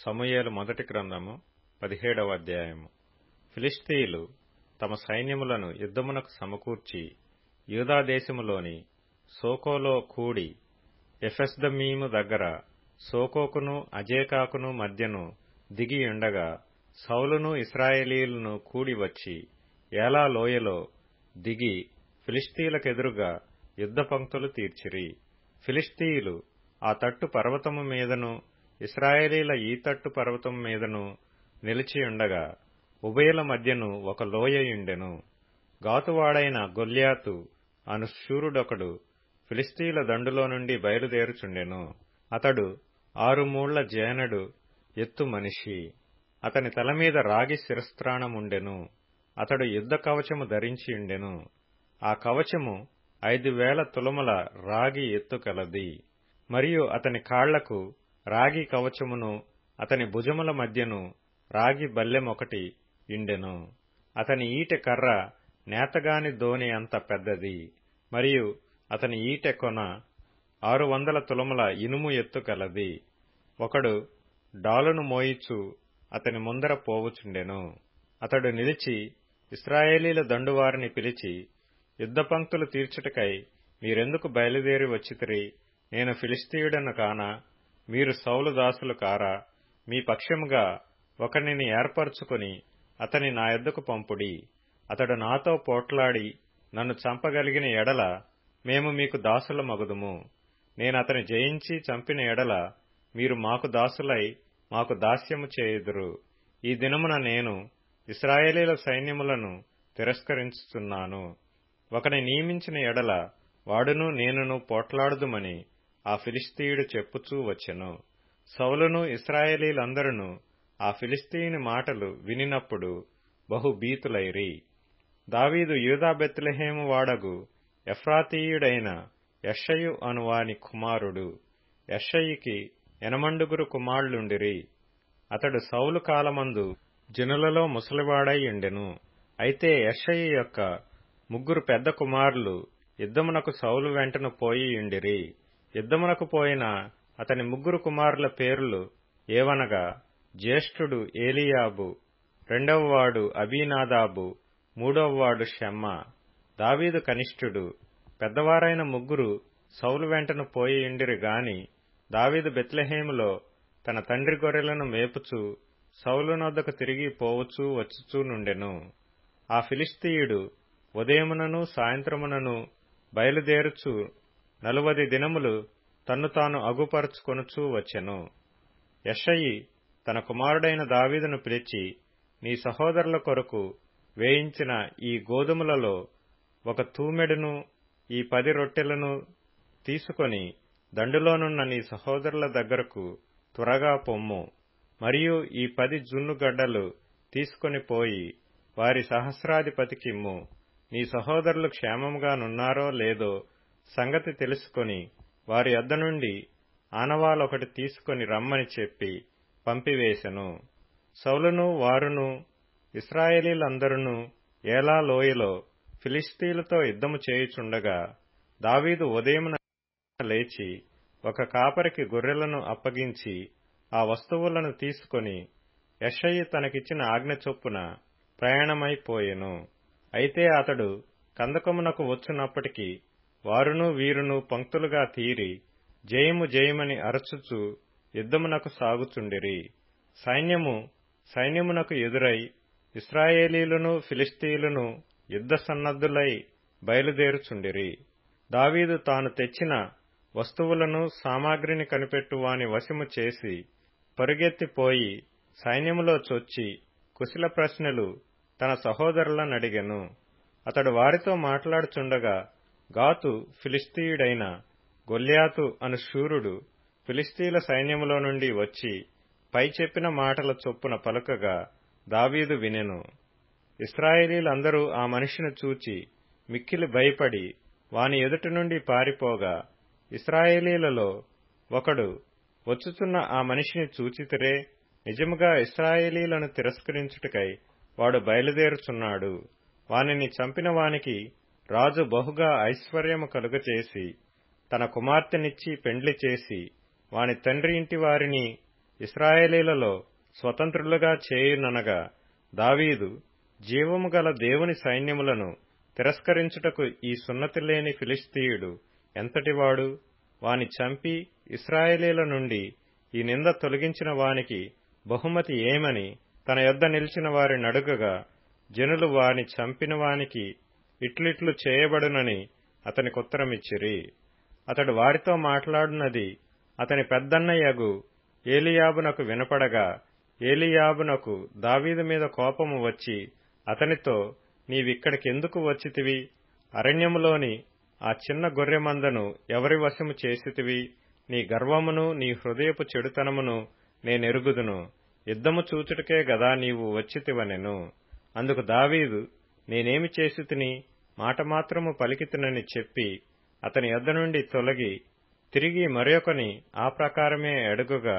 సమూయేలు మొదటి గ్రంథము 17వ అధ్యాయము. ఫిలిష్తీయులు తమ సైన్యములను యుద్ధమునకు సమకూర్చి యూదా దేశములోని సోకోలో కూడి ఎఫెస్దమ్మీము దగ్గర సోకోకును అజేకాకును మధ్యను దిగియుండగా సౌలును ఇశ్రాయేలీయులను కూడి వచ్చి ఏలా లోయలో దిగి ఫిలిష్తీయులకెదురుగా యుద్ధ పంక్తులు తీర్చిరి. ఫిలిష్తీయులు ఆ తట్టు పర్వతము మీదను ఇశ్రాయేలీల ఈ తట్టు పర్వతము మీదను నిలిచియుండగా ఉభయుల మధ్యను ఒక లోయయుండెను. గాతువాడైన గొల్యాతు అను శూరుడొకడు ఫిలిష్తీయుల దండులో నుండి బయలుదేరుచుండెను. అతడు 6 మూళ్ల జేనడు ఎత్తు మనిషి. అతని తలమీద రాగి శిరస్త్రాణముండెను. అతడు యుద్ధ కవచము ధరించియుండెను. ఆ కవచము 5,000 తులముల రాగి ఎత్తు కలది. మరియు అతని కాళ్లకు రాగి కవచమును అతని భుజముల మధ్యను రాగి బల్లెమొకటి యుండెను. అతని ఈటె కర్ర నేతగాని దోణి అంత పెద్దది. మరియు అతని ఈటె కొన 600 తులముల ఇనుము ఎత్తు కలది. ఒకడు డాలును మోయిచు అతని ముందర పోవుచుండెను. అతడు నిలిచి ఇశ్రాయేలీల దండువారిని పిలిచి, యుద్ధ పంక్తులు తీర్చుటకై మీరెందుకు బయలుదేరి వచ్చితిరి? నేను ఫిలిష్తీయుడను కానా? మీరు సౌలు దాసులు కారా? మీ పక్షముగా ఒకనిని ఏర్పరచుకొని అతని నా యొద్దకు పంపుడి. అతడు నాతో పోట్లాడి నన్ను చంపగలిగిన ఎడల మేము మీకు దాసులమగుదుము. నేనతని జయించి చంపిన ఎడల మీరు మాకు దాసులై మాకు దాస్యము చేయుదురు. ఈ దినమున నేను ఇశ్రాయేలీల సైన్యములను తిరస్కరించుచున్నాను. ఒకని నియమించిన ఎడల వాడును నేనును పోట్లాడుదుమని ఆ ఫిలిష్తీయుడు చెప్పుచూ వచ్చెను. సౌలును ఇశ్రాయేలీలందరూ ఆ ఫిలిష్తీయుని మాటలు వినినప్పుడు బహు భీతులైరి. దావీదు యూదా బెత్లెహేము వాడగు ఎఫ్రాతీయుడైన యెషయి అనువాని కుమారుడు. యెషయికి 8 కుమారులుండిరి. అతడు సౌలు కాలమందు జనులలో ముసలివాడై ఉండెను. అయితే యెషయి యొక్క 3 పెద్ద కుమారులు యుద్ధమునకు సౌలు వెంటను పోయియుండిరి. యుద్ధమునకు పోయిన అతని 3 కుమారుల పేర్లు ఏవనగా, జ్యేష్ఠుడు ఏలీయాబు, రెండవవాడు అబీనాదాబు, మూడవవాడు షమ్మా. దావీదు కనిష్ఠుడు. పెద్దవారైన 3 సౌలు వెంటను పోయియుండిరి గాని దావీదు బెత్లెహేములో తన తండ్రి గొర్రెలను మేపుచూ సౌలు నొద్దకు తిరిగి పోవుచూ వచ్చుచూ నుండెను. ఆ ఫిలిష్తీయుడు ఉదయమునను సాయంత్రమునను బయలుదేరుచు 40 దినములు తన్ను తాను అగుపరుచుకొనుచూ వచ్చెను. యెషయి తన కుమారుడైన దావీదును పిలిచి, నీ సహోదరుల కొరకు వేయించిన ఈ గోధుమలలో 1 తూమెడును ఈ 10 రొట్టెలను తీసుకొని దండులోనున్న నీ సహోదరుల దగ్గరకు త్వరగా పొమ్ము. మరియు ఈ 10 జున్ను గడ్డలు తీసుకొని పోయి వారి సహస్రాధిపతికిమ్ము. నీ సహోదరులు క్షేమముగా నున్నారో లేదో సంగతి తెలుసుకొని వారి యొద్ద నుండి ఆనవాలొకటి తీసుకొని రమ్మని చెప్పి పంపివేశెను. సౌలును వారును ఇశ్రాయేలీలందరూ ఏలా లోయలో ఫిలిష్తీయులతో యుద్ధము చేయుచుండగా దావీదు ఉదయమున లేచి ఒక కాపరికి గొర్రెలను అప్పగించి ఆ వస్తువులను తీసుకొని యెషయి తనకిచ్చిన ఆజ్ఞ చొప్పున ప్రయాణమైపోయెను. అయితే అతడు కందకమునకు వచ్చునప్పటికి వారును వీరును పంక్తులుగా తీరి జయము జయమని అరచుచు యుద్ధమునకు సాగుచుండిరి. సైన్యము సైన్యమునకు ఎదురై ఇశ్రాయేలీయులను ఫిలిష్తీయులను యుద్ధ సన్నద్ధులై బయలుదేరుచుండిరి. దావీదు తాను తెచ్చిన వస్తువులను సామాగ్రిని కనిపెట్టు వాని వశము చేసి పరుగెత్తిపోయి సైన్యములో చొచ్చి కుశల ప్రశ్నలు తన సహోదరులనడిగెను. అతడు వారితో మాట్లాడుచుండగా గాతు ఫిలిష్తీయుడైన గొల్యాతు అను శూరుడు ఫిలిష్తీయుల సైన్యములో నుండి వచ్చి పై చెప్పిన మాటల చొప్పున పలుకగా దావీదు వినెను. ఇశ్రాయేలీలందరూ ఆ మనిషిని చూచి మిక్కిలి భయపడి వాని ఎదుటి నుండి పారిపోగా, ఇశ్రాయేలీలలో ఒకడు, వచ్చుచున్న ఆ మనిషిని చూచితిరే, నిజముగా ఇశ్రాయేలీలను తిరస్కరించుటకై వాడు బయలుదేరుచున్నాడు. వానిని చంపిన వానికి రాజు బహుగా ఐశ్వర్యము కలుగచేసి తన కుమార్తెనిచ్చి పెండ్లి చేసి వాని తండ్రి ఇంటి వారిని ఇశ్రాయేలీలలో స్వతంత్రులుగా చేయుననగా దావీదు జీవము గల దేవుని సైన్యములను తిరస్కరించుటకు ఈ సున్నతి లేని ఫిలిష్తీయుడు ఎంతటివాడు? వాని చంపి ఇశ్రాయేలీల నుండి ఈ నింద తొలగించిన వానికి బహుమతి ఏమని తన యొద్ద నిలిచిన వారిని అడుగగా, జనులు వాని చంపిన వానికి ఇట్లిట్లు చేయబడునని అతనికుత్తరమిచ్చిరి. అతడు వారితో మాట్లాడునది అతని పెద్దన్నయ్యగు ఏలీయాబునకు వినపడగా, ఏలీయాబునకు దావీదు మీద కోపము వచ్చి అతనితో, నీవిక్కడికెందుకు వచ్చితివి? అరణ్యములోని ఆ చిన్న గొర్రె మందను ఎవరి వశము చేసితివి? నీ గర్వమును నీ హృదయపు చెడుతనమును నేనెరుగుదును. యుద్ధము చూచుటకే గదా నీవు వచ్చితివనెను. అందుకు దావీదు, నేనేమి చేసితిని? మాట మాత్రము పలికితినని చెప్పి అతని యొద్ద నుండి తొలగి తిరిగి మరొకని ఆ ప్రకారమే అడుగగా,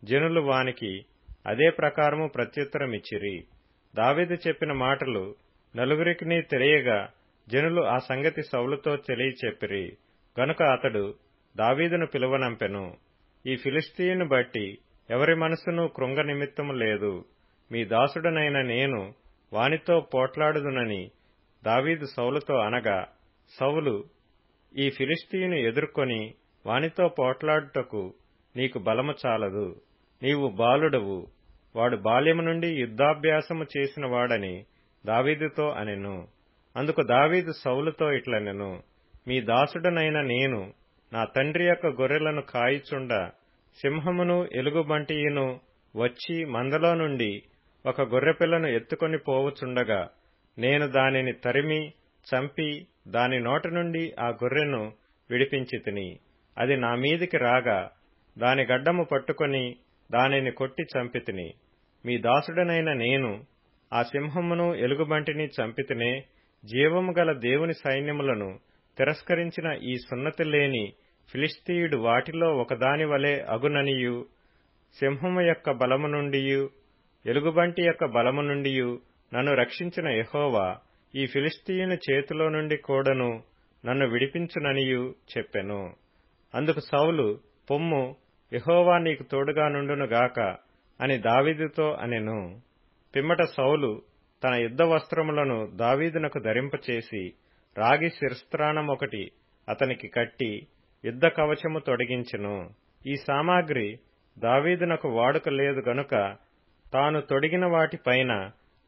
జనులు వానికి అదే ప్రకారము ప్రత్యుత్తరమిచ్చిరి. దావీదు చెప్పిన మాటలు నలుగురికిని తెలియగా జనులు ఆ సంగతి సౌలుతో తెలియచెప్పిరి. గనుక అతడు దావీదును పిలువనంపెను. ఈ ఫిలిష్తీయుని బట్టి ఎవరి మనసును కృంగ నిమిత్తము లేదు. మీ దాసుడనైన నేను వానితో పోట్లాడుదునని దావీదు సౌలుతో అనగా, సౌలు, ఈ ఫిలిష్తీయుని ఎదుర్కొని వానితో పోట్లాడుటకు నీకు బలము చాలదు. నీవు బాలుడవు, వాడు బాల్యము నుండి యుద్ధాభ్యాసము చేసిన వాడని దావీదుతో అనెను. అందుకు దావీదు సౌలుతో ఇట్లనెను, మీ దాసుడనైన నేను నా తండ్రి యొక్క గొర్రెలను కాయిచుండ సింహమును ఎలుగుబంటియును వచ్చి మందలో నుండి ఒక గొర్రెపిల్లను ఎత్తుకొని పోవుచుండగా నేను దానిని తరిమి చంపి దాని నోట నుండి ఆ గొర్రెను విడిపించితిని. అది నా మీదికి రాగా దాని గడ్డము పట్టుకొని దానిని కొట్టి చంపితిని. మీ దాసుడనైన నేను ఆ సింహమును ఎలుగుబంటిని చంపితినే. జీవము గల దేవుని సైన్యములను తిరస్కరించిన ఈ సున్నతి లేని ఫిలిష్తీయుడు వాటిలో ఒకదాని వలె అగుననియు, సింహము యొక్క బలము నుండియు ఎలుగుబంటి యొక్క బలము నుండియు నన్ను రక్షించిన యెహోవా ఈ ఫిలిష్తీయుని చేతిలో నుండి కూడాను నన్ను విడిపించుననియు చెప్పెను. అందుకు సౌలు, పొమ్ము, యెహోవా నీకు తోడుగా నుండునుగాక అని దావీదుతో అనెను. పిమ్మట సౌలు తన యుద్ధ వస్త్రములను దావీదునకు ధరింపచేసి రాగి శిరస్త్రాణమొకటి అతనికి కట్టి యుద్ధ కవచము తొడిగించెను. ఈ సామాగ్రి దావీదునకు వాడుక లేదు గనుక తాను తొడిగిన వాటిపైన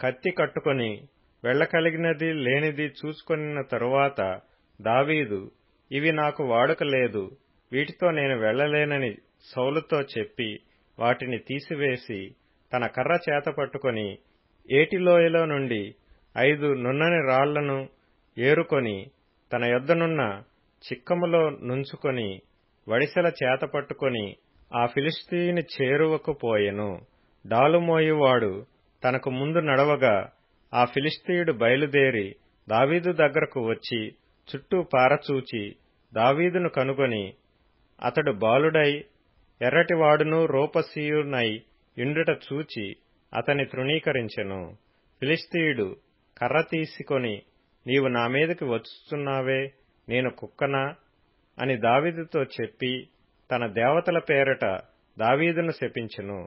కత్తి కట్టుకొని వెళ్లకలిగినది లేనిది చూసుకొనిన తరువాత దావీదు, ఇవి నాకు వాడుక లేదు, వీటితో నేను వెళ్లలేనని సౌలుతో చెప్పి వాటిని తీసివేసి తన కర్ర చేత పట్టుకొని ఏటిలోయలో నుండి 5 నున్నని రాళ్లను ఏరుకొని తన యొద్దనున్న చిక్కములో నుంచుకొని వడిసెల చేత పట్టుకొని ఆ ఫిలిష్తీయుని చేరువకు పోయెను. డాలుమోయువాడు తనకు ముందు నడవగా ఆ ఫిలిష్తీయుడు బయలుదేరి దావీదు దగ్గరకు వచ్చి చుట్టూ పారచూచి దావీదును కనుగొని అతడు బాలుడై ఎర్రటివాడును రూపసీయునై యుండుట చూచి అతని తృణీకరించెను. ఫిలిష్తీయుడు కర్ర తీసుకొని, నీవు నా మీదకి వచ్చుచున్నావే, నేను కుక్కనా అని దావీదుతో చెప్పి తన దేవతల పేరట దావీదును శపించెను.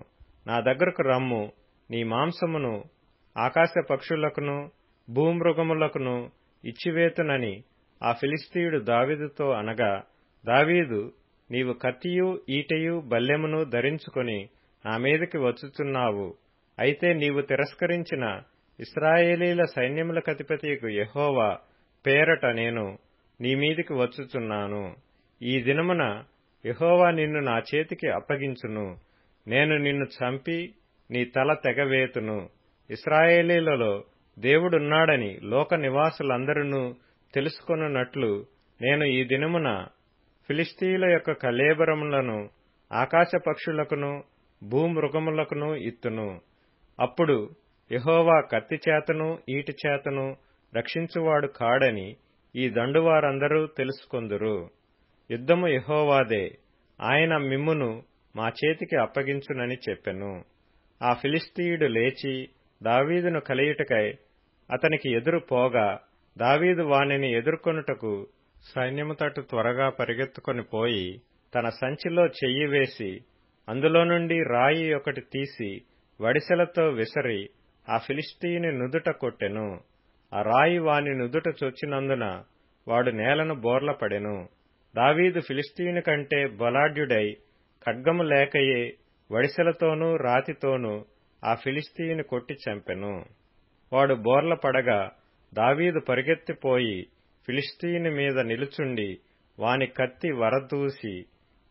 నా దగ్గరకు రమ్ము, నీ మాంసమును ఆకాశ పక్షులకును భూమృగములకును ఇచ్చివేతునని ఆ ఫిలిష్తీయుడు దావీదుతో అనగా, దావీదు, నీవు కత్తియు ఈటెయు బల్లెమును ధరించుకొని నా మీదకి వచ్చుచున్నావు. అయితే నీవు తిరస్కరించిన ఇశ్రాయేలీల సైన్యములకధిపతియగు యెహోవా పేరట నేను నీ మీదికి వచ్చుచున్నాను. ఈ దినమున యెహోవా నిన్ను నా చేతికి అప్పగించును. నేను నిన్ను చంపి నీ తల తెగవేతును. ఇశ్రాయేలీలలో దేవుడున్నాడని లోక నివాసులందరూ తెలుసుకొనున్నట్లు నేను ఈ దినమున ఫిలిష్తీయుల యొక్క కళేబరములను ఆకాశ పక్షులకును భూమృగములకును ఇత్తును. అప్పుడు యెహోవా కత్తి చేతను ఈటి చేతను రక్షించువాడు కాడని ఈ దండువారందరూ తెలుసుకొందురు. యుద్ధము యెహోవాదే, ఆయన మిమ్మును మా చేతికి అప్పగించునని చెప్పెను. ఆ ఫిలిష్తీయుడు లేచి దావీదును కలియుటకై అతనికి ఎదురు పోగా దావీదు వానిని ఎదుర్కొనుటకు సైన్యము తట్టు త్వరగా పరిగెత్తుకొని పోయి తన సంచిలో చెయ్యి వేసి అందులో నుండి రాయి ఒకటి తీసి వడిసెలతో విసరి ఆ ఫిలిష్తీయుని నుదుట కొట్టెను. ఆ రాయి వాని నుదుట చొచ్చినందున వాడు నేలను బోర్లపడెను. దావీదు ఫిలిష్తీయుని కంటే బలాఢ్యుడై ఖడ్గము లేకయే వడిసెలతోనూ రాతితోనూ ఆ ఫిలిష్తీయుని కొట్టి చంపెను. వాడు బోర్ల పడగా దావీదు పరిగెత్తిపోయి ఫిలిష్తీయుని మీద నిలుచుండి వాని కత్తి వరదూసి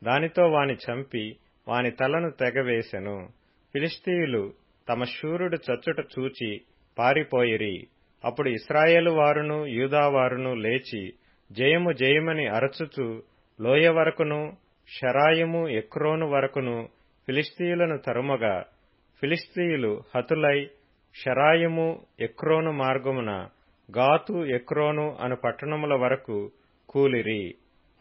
దానితో వాని చంపి వాని తలను తెగవేసెను. ఫిలిష్తీయులు తమ శూరుడు చచ్చుట చూచి పారిపోయిరి. అప్పుడు ఇశ్రాయేలు వారును యూదావారును లేచి జయము జయమని అరచుచు లోయ వరకును షరాయిము ఎక్రోను వరకును ఫిలిష్తీయులను తరుమగా ఫిలిష్తీయులు హతులై షరాయిము ఎక్రోను మార్గమున గాతు ఎక్రోను అను పట్టణముల వరకు కూలిరి.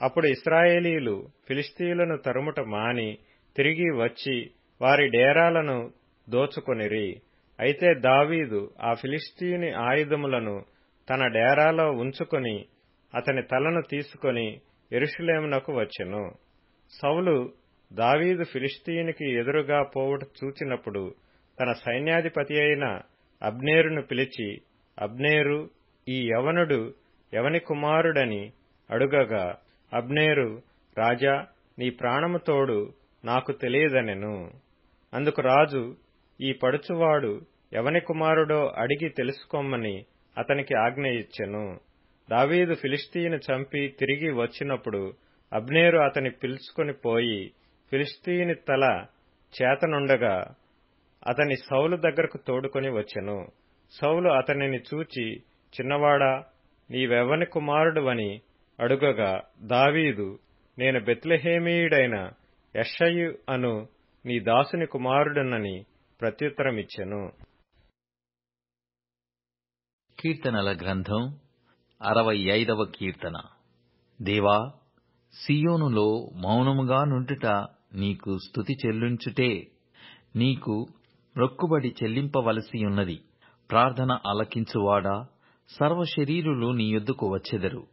అప్పుడు ఇశ్రాయేలీయులు ఫిలిష్తీయులను తరుముట మాని తిరిగి వచ్చి వారి డేరాలను దోచుకొనిరి. అయితే దావీదు ఆ ఫిలిష్తీయుని ఆయుధములను తన డేరాలో ఉంచుకొని అతని తలను తీసుకొని యెరూషలేమునకు వచ్చెను. సౌలు దావీదు ఫిలిష్తీయునికి ఎదురుగా పోవుట చూచినప్పుడు తన సైన్యాధిపతి అయిన అబ్నేరును పిలిచి, అబ్నేరు, ఈ యవనుడు ఎవని కుమారుడని అడుగగా అబ్నేరు, రాజా, నీ ప్రాణము తోడు నాకు తెలియదనెను. అందుకు రాజు, ఈ పడుచువాడు ఎవని కుమారుడో అడిగి తెలుసుకొమ్మని అతనికి ఆజ్ఞ ఇచ్చెను. దావీదు ఫిలిష్తీయుని చంపి తిరిగి వచ్చినప్పుడు అబ్నేరు అతని పిలుచుకొని పోయి ఫిలిష్తీయుని తల చేతనుండగా అతని సౌలు దగ్గరకు తోడుకొని వచ్చెను. సౌలు అతనిని చూచి, చిన్నవాడా, నీవెవని కుమారుడువని అడుగగా దావీదు, నేను బెత్లెహేమీయుడైన యెషయి అను నీ దాసుని కుమారుడనని ప్రత్యుత్తరమిచ్చెను. కీర్తనల గ్రంథం 65వ కీర్తన. దేవా, సీయోనులో మౌనముగా నుండుట నీకు స్తుతి చెల్లించుటే. నీకు రొక్కుబడి చెల్లింపవలసియున్నది. ప్రార్థన ఆలకించువాడా, సర్వశరీరులు నీ యొద్దకు వచ్చెదరు.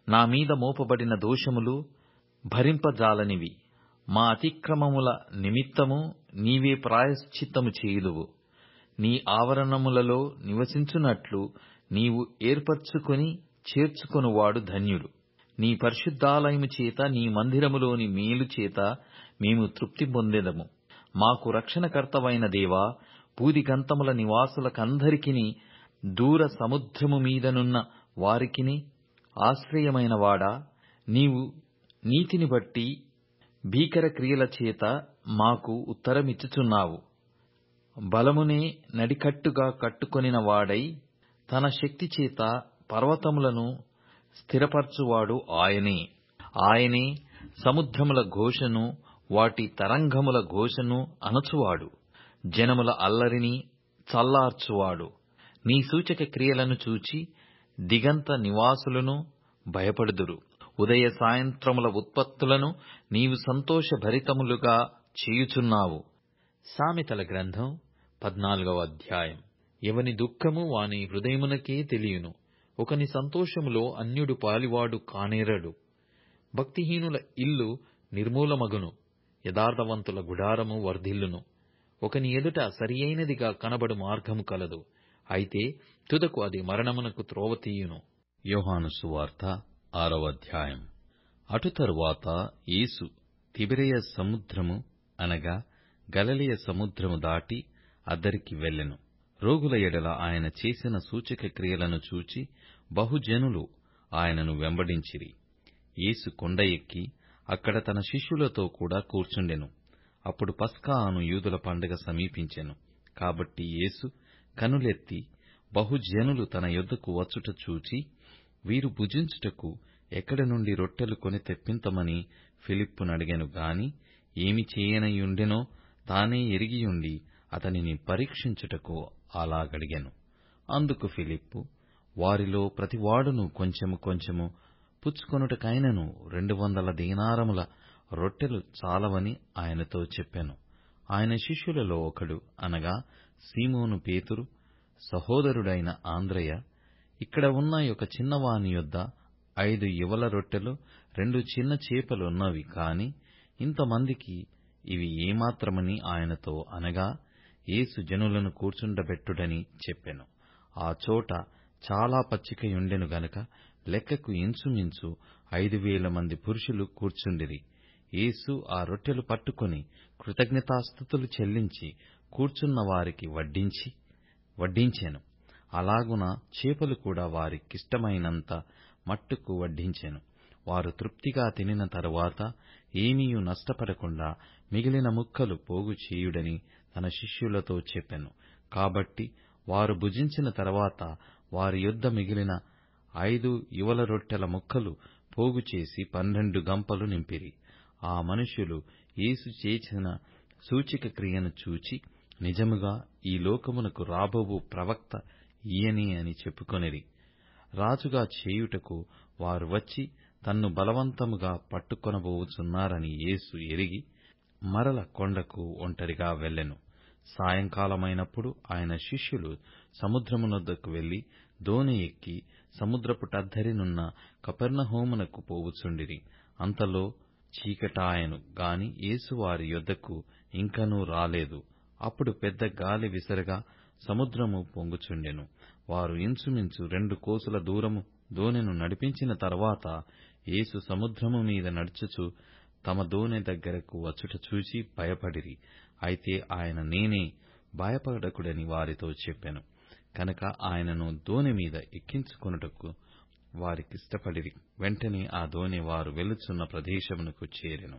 నా మీద మోపబడిన దోషములు భరింపజాలనివి. మా అతిక్రమముల నిమిత్తము నీవే ప్రాయశ్చిత్తము చేయుదువు. నీ ఆవరణములలో నివసించున్నట్లు నీవు ఏర్పరచుకొని చేర్చుకొనువాడు ధన్యుడు. నీ పరిశుద్ధాలయము చేత, నీ మందిరములోని మేలు చేత మేము తృప్తి పొందెదము. మాకు రక్షణకర్తవైన దేవా, భూదిగంతముల నివాసులకందరికిని, దూర సముద్రము మీదనున్న వారికిని ఆశ్రయమైన వాడా, నీవు నీతిని బట్టి భీకర క్రియల చేత మాకు ఉత్తరమిచ్చుచున్నావు. బలమునే నడికట్టుగా కట్టుకొనిన వాడై తన శక్తి చేత పర్వతములను స్థిరపరచువాడు ఆయనే. ఆయనే సముద్రముల ఘోషను, వాటి తరంగముల ఘోషను అణచువాడు. జనముల అల్లరిని చల్లార్చువాడు. నీ సూచక క్రియలను చూచి దిగంత నివాసులను భయపడుదురు. ఉదయ సాయంత్రముల ఉత్పత్తులను నీవు సంతోషభరితములుగా చేయుచున్నావు. సామెతల గ్రంథం 14వ అధ్యాయం. ఎవని దుఃఖము వాని హృదయమునకే తెలియును. ఒకని సంతోషములో అన్యుడు పాలివాడు కానేరడు. భక్తిహీనుల ఇల్లు నిర్మూలమగును, యథార్థవంతుల గుడారము వర్ధిల్లును. ఒకని ఎదుట సరియైనదిగా కనబడు మార్గము కలదు, అయితే తుదకు అది మరణమునకు త్రోవ తీయును. యోహాను సువార్త 6వ అధ్యాయం. అటు తరువాత యేసు తిబెరయ సముద్రము అనగా గలిలయ సముద్రము దాటి అద్దరికి వెళ్ళెను. రోగుల ఎడల ఆయన చేసిన సూచక క్రియలను చూచి బహుజనులు ఆయనను వెంబడించిరి. యేసు కొండ ఎక్కి అక్కడ తన శిష్యులతో కూడా కూర్చుండెను. అప్పుడు పస్కా అను యూదుల పండుగ సమీపించెను. కాబట్టి యేసు కనులెత్తి బహుజనులు తన యొద్దకు వచ్చుట చూచి, వీరు భుజించుటకు ఎక్కడి నుండి రొట్టెలు కొని తెప్పింతమని ఫిలిప్పునడిగెను గాని, ఏమి చేయనయుండెనో తానే ఎరిగియుండి అతనిని పరీక్షించుటకు అలాగడిగెను. అందుకు ఫిలిప్పు, వారిలో ప్రతివాడును కొంచెము కొంచెము పుచ్చుకొనుటకైనను 200 దీనారముల రొట్టెలు చాలవని ఆయనతో చెప్పెను. ఆయన శిష్యులలో ఒకడు, అనగా సీమోను పేతురు సహోదరుడైన ఆంద్రయ, ఇక్కడ ఉన్న ఒక చిన్నవాని యొద్ద 5 ఇవల రొట్టెలు 2 చిన్న చేపలున్నవి కాని ఇంతమందికి ఇవి ఏమాత్రమని ఆయనతో అనగా, యేసు జనులను కూర్చుండబెట్టుడని చెప్పెను. ఆ చోట చాలా పచ్చికయుండెను గనుక లెక్కకు ఇంచుమించు 5,000 మంది పురుషులు కూర్చుండిరి. యేసు ఆ రొట్టెలు పట్టుకొని కృతజ్ఞతాస్తుతులు చెల్లించి కూర్చున్న వారికి వడ్డించెను. అలాగున చేపలు కూడా వారికిష్టమైనంత మట్టుకు వడ్డించెను. వారు తృప్తిగా తినిన తరువాత ఏమీయూ నష్టపడకుండా మిగిలిన ముక్కలు పోగు చేయుడని తన శిష్యులతో చెప్పెను. కాబట్టి వారు భుజించిన తరువాత వారి యొద్ద మిగిలిన 5 ఇవల రొట్టెల ముక్కలు పోగుచేసి 12 గంపలు నింపిరి. ఆ మనుష్యులు యేసు చేసిన సూచక క్రియను చూచి, నిజముగా ఈ లోకమునకు రాబోవు ప్రవక్త ఈయనే అని చెప్పుకొనిరి. రాజుగా చేయుటకు వారు వచ్చి తన్ను బలవంతముగా పట్టుకొనబోవుచున్నారని యేసు ఎరిగి మరల కొండకు ఒంటరిగా వెళ్ళెను. సాయంకాలమైనప్పుడు ఆయన శిష్యులు సముద్రమునొద్దకు వెళ్లి దోణి ఎక్కి సముద్రపుటద్దరినున్న కపెర్నహూమునకు పోవుచుండిరి. అంతలో చీకటాయెను గాని యేసు వారి యొద్దకు ఇంకనూ రాలేదు. అప్పుడు పెద్ద గాలి విసరగా సముద్రము పొంగుచుండెను. వారు ఇంచుమించు 2 కోసుల దూరము దోణిను నడిపించిన తరువాత యేసు సముద్రము మీద నడుచుచు తమ దోణి దగ్గరకు వచ్చుట చూచి భయపడిరి. అయితే ఆయన నేనే, భయపడకుడని వారితో చెప్పెను. కనుక ఆయనను దోణి మీద ఎక్కించుకొనుటకు వారికిష్టపడిరి. వెంటనే ఆ దోణి వారు వెళ్ళుచున్న ప్రదేశమునకు చేరెను.